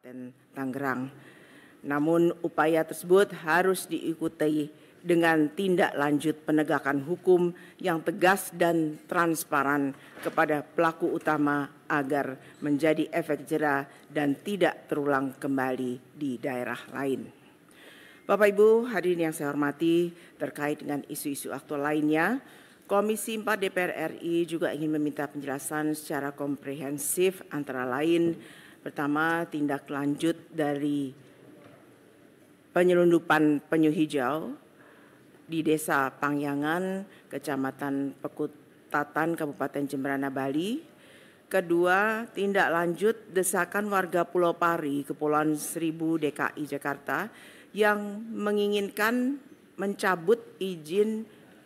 Kabupaten Tangerang. Namun upaya tersebut harus diikuti dengan tindak lanjut penegakan hukum yang tegas dan transparan kepada pelaku utama agar menjadi efek jera dan tidak terulang kembali di daerah lain. Bapak Ibu hadirin yang saya hormati, terkait dengan isu-isu aktual lainnya, Komisi 4 DPR RI juga ingin meminta penjelasan secara komprehensif antara lain, pertama, tindak lanjut dari penyelundupan penyu hijau di Desa Pangyangan, Kecamatan Pekutatan, Kabupaten Jemberana, Bali. Kedua, tindak lanjut desakan warga Pulau Pari, Kepulauan Seribu, DKI Jakarta yang menginginkan mencabut izin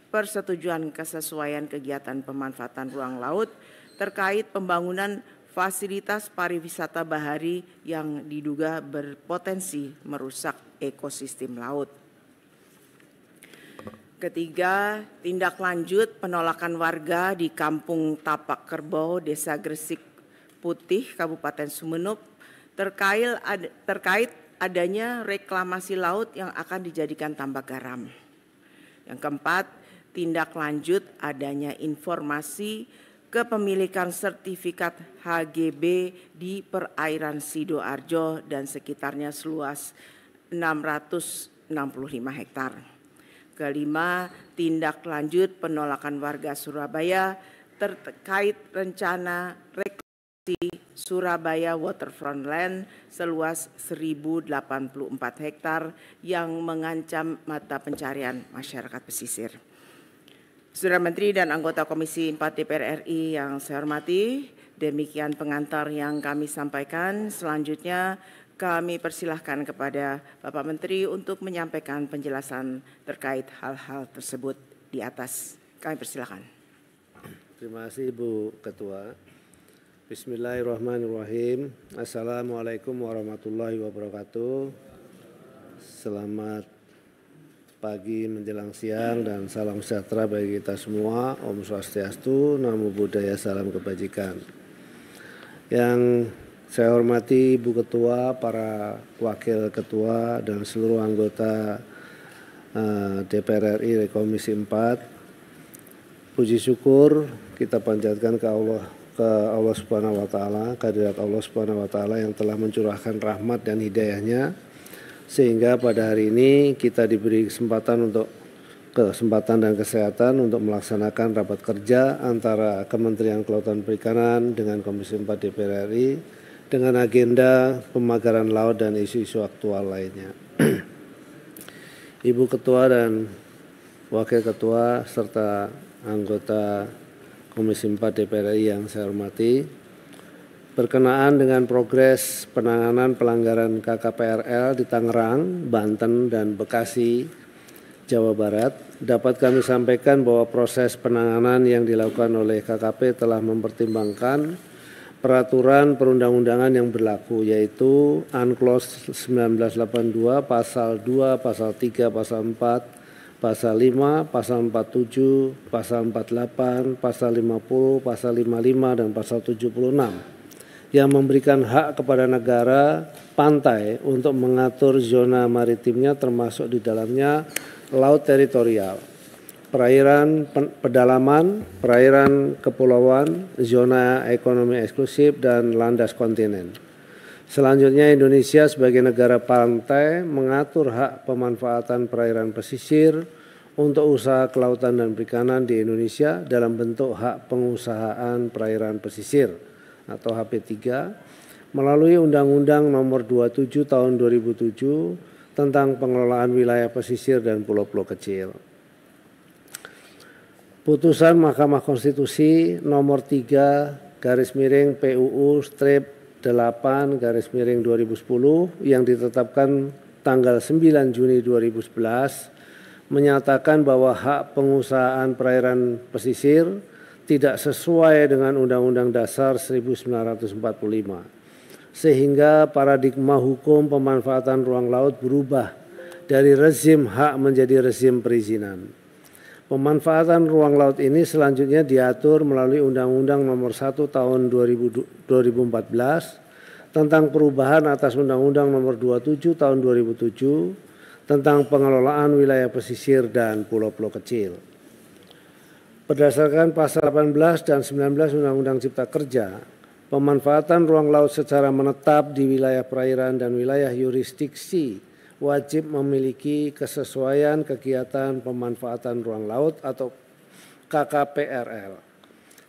persetujuan kesesuaian kegiatan pemanfaatan ruang laut terkait pembangunan fasilitas pariwisata bahari yang diduga berpotensi merusak ekosistem laut. Ketiga, tindak lanjut penolakan warga di Kampung Tapak Kerbau, Desa Gresik Putih, Kabupaten Sumeneb terkait adanya reklamasi laut yang akan dijadikan tambak garam. Yang keempat, tindak lanjut adanya informasi kepemilikan sertifikat HGB di perairan Sidoarjo dan sekitarnya seluas 665 hektar. Kelima, tindak lanjut penolakan warga Surabaya terkait rencana reklamasi Surabaya Waterfront Land seluas 1084 hektar yang mengancam mata pencarian masyarakat pesisir. Saudara Menteri dan anggota Komisi 4 DPR RI yang saya hormati, demikian pengantar yang kami sampaikan. Selanjutnya kami persilahkan kepada Bapak Menteri untuk menyampaikan penjelasan terkait hal-hal tersebut di atas. Kami persilahkan. Terima kasih Ibu Ketua. Bismillahirrahmanirrahim. Assalamualaikum warahmatullahi wabarakatuh. Selamat pagi menjelang siang dan salam sejahtera bagi kita semua. Om Swastiastu, Namo Buddhaya, salam kebajikan. Yang saya hormati Ibu Ketua, para Wakil Ketua dan seluruh anggota DPR RI Komisi 4. Puji syukur kita panjatkan ke Allah Subhanahu wa taala, kehadirat Allah Subhanahu wa taala yang telah mencurahkan rahmat dan hidayahnya sehingga pada hari ini kita diberi kesempatan dan kesehatan untuk melaksanakan rapat kerja antara Kementerian Kelautan Perikanan dengan Komisi 4 DPR RI dengan agenda pemagaran laut dan isu-isu aktual lainnya. Ibu Ketua dan Wakil Ketua serta anggota Komisi 4 DPR RI yang saya hormati, berkenaan dengan progres penanganan pelanggaran KKPRL di Tangerang, Banten, dan Bekasi, Jawa Barat, dapat kami sampaikan bahwa proses penanganan yang dilakukan oleh KKP telah mempertimbangkan peraturan perundang-undangan yang berlaku, yaitu Unclos 1982, Pasal 2, Pasal 3, Pasal 4, Pasal 5, Pasal 47, Pasal 48, Pasal 50, Pasal 55, dan Pasal 76 yang memberikan hak kepada negara pantai untuk mengatur zona maritimnya termasuk di dalamnya laut teritorial, perairan pedalaman, perairan kepulauan, zona ekonomi eksklusif, dan landas kontinen. Selanjutnya, Indonesia sebagai negara pantai mengatur hak pemanfaatan perairan pesisir untuk usaha kelautan dan perikanan di Indonesia dalam bentuk hak pengusahaan perairan pesisir atau HP3 melalui Undang-Undang Nomor 27 Tahun 2007 tentang pengelolaan wilayah pesisir dan pulau-pulau kecil. Putusan Mahkamah Konstitusi Nomor 3 /PUU/8/2010 yang ditetapkan tanggal 9 Juni 2011 menyatakan bahwa hak pengusahaan perairan pesisir tidak sesuai dengan Undang-Undang Dasar 1945, sehingga paradigma hukum pemanfaatan ruang laut berubah dari rezim hak menjadi rezim perizinan. Pemanfaatan ruang laut ini selanjutnya diatur melalui Undang-Undang Nomor 1 Tahun 2014 tentang perubahan atas Undang-Undang Nomor 27 Tahun 2007 tentang pengelolaan wilayah pesisir dan pulau-pulau kecil. Berdasarkan pasal 18 dan 19 Undang-Undang Cipta Kerja, pemanfaatan ruang laut secara menetap di wilayah perairan dan wilayah yurisdiksi wajib memiliki kesesuaian kegiatan pemanfaatan ruang laut atau KKPRL.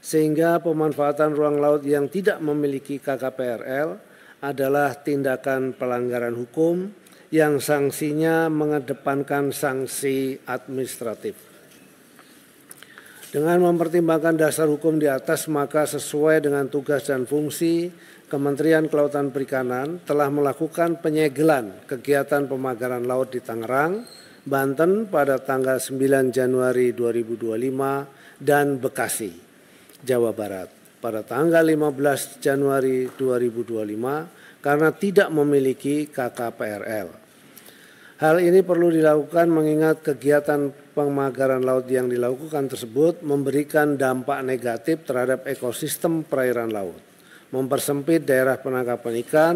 Sehingga pemanfaatan ruang laut yang tidak memiliki KKPRL adalah tindakan pelanggaran hukum yang sanksinya mengedepankan sanksi administratif. Dengan mempertimbangkan dasar hukum di atas, maka sesuai dengan tugas dan fungsi, Kementerian Kelautan Perikanan telah melakukan penyegelan kegiatan pemagaran laut di Tangerang, Banten pada tanggal 9 Januari 2025 dan Bekasi, Jawa Barat pada tanggal 15 Januari 2025 karena tidak memiliki KKPRL. Hal ini perlu dilakukan mengingat kegiatan pemagaran laut yang dilakukan tersebut memberikan dampak negatif terhadap ekosistem perairan laut, mempersempit daerah penangkapan ikan,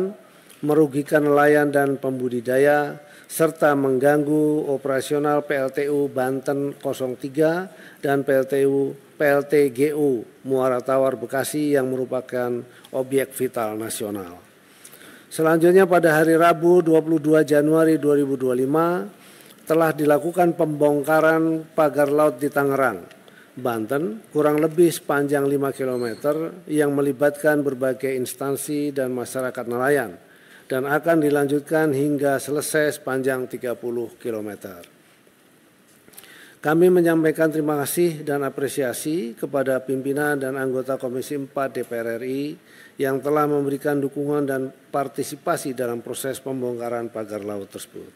merugikan nelayan dan pembudidaya, serta mengganggu operasional PLTU Banten 03 dan PLTGU Muara Tawar Bekasi yang merupakan objek vital nasional. Selanjutnya pada hari Rabu 22 Januari 2025 telah dilakukan pembongkaran pagar laut di Tangerang, Banten kurang lebih sepanjang 5 km yang melibatkan berbagai instansi dan masyarakat nelayan dan akan dilanjutkan hingga selesai sepanjang 30 km. Kami menyampaikan terima kasih dan apresiasi kepada pimpinan dan anggota Komisi 4 DPR RI yang telah memberikan dukungan dan partisipasi dalam proses pembongkaran pagar laut tersebut.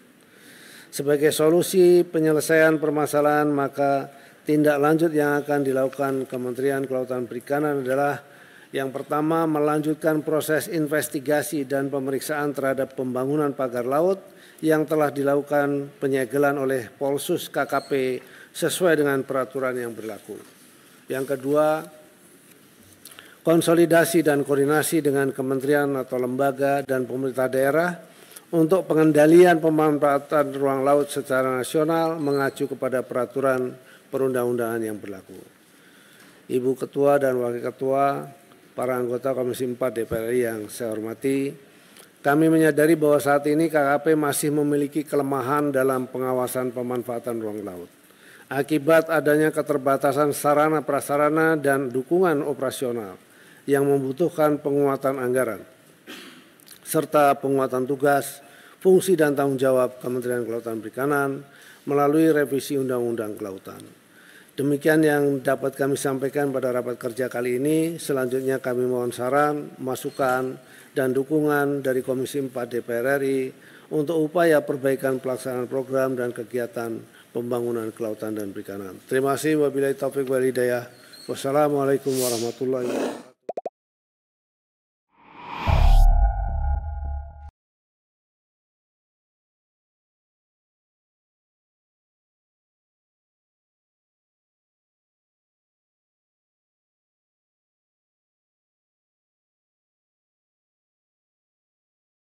Sebagai solusi penyelesaian permasalahan, maka tindak lanjut yang akan dilakukan Kementerian Kelautan Perikanan adalah yang pertama, melanjutkan proses investigasi dan pemeriksaan terhadap pembangunan pagar laut yang telah dilakukan penyegelan oleh Polsus KKP sesuai dengan peraturan yang berlaku. Yang kedua, konsolidasi dan koordinasi dengan kementerian atau lembaga dan pemerintah daerah untuk pengendalian pemanfaatan ruang laut secara nasional mengacu kepada peraturan perundang-undangan yang berlaku. Ibu Ketua dan Wakil Ketua, para anggota Komisi 4 DPR RI yang saya hormati, kami menyadari bahwa saat ini KKP masih memiliki kelemahan dalam pengawasan pemanfaatan ruang laut. Akibat adanya keterbatasan sarana prasarana dan dukungan operasional yang membutuhkan penguatan anggaran, serta penguatan tugas, fungsi dan tanggung jawab Kementerian Kelautan Perikanan melalui revisi Undang-Undang Kelautan. Demikian yang dapat kami sampaikan pada rapat kerja kali ini. Selanjutnya kami mohon saran, masukan, dan dukungan dari Komisi 4 DPR RI untuk upaya perbaikan pelaksanaan program dan kegiatan pembangunan kelautan dan perikanan. Terima kasih. Wabillahi taufiq wal hidayah. Wassalamualaikum warahmatullahi wabarakatuh.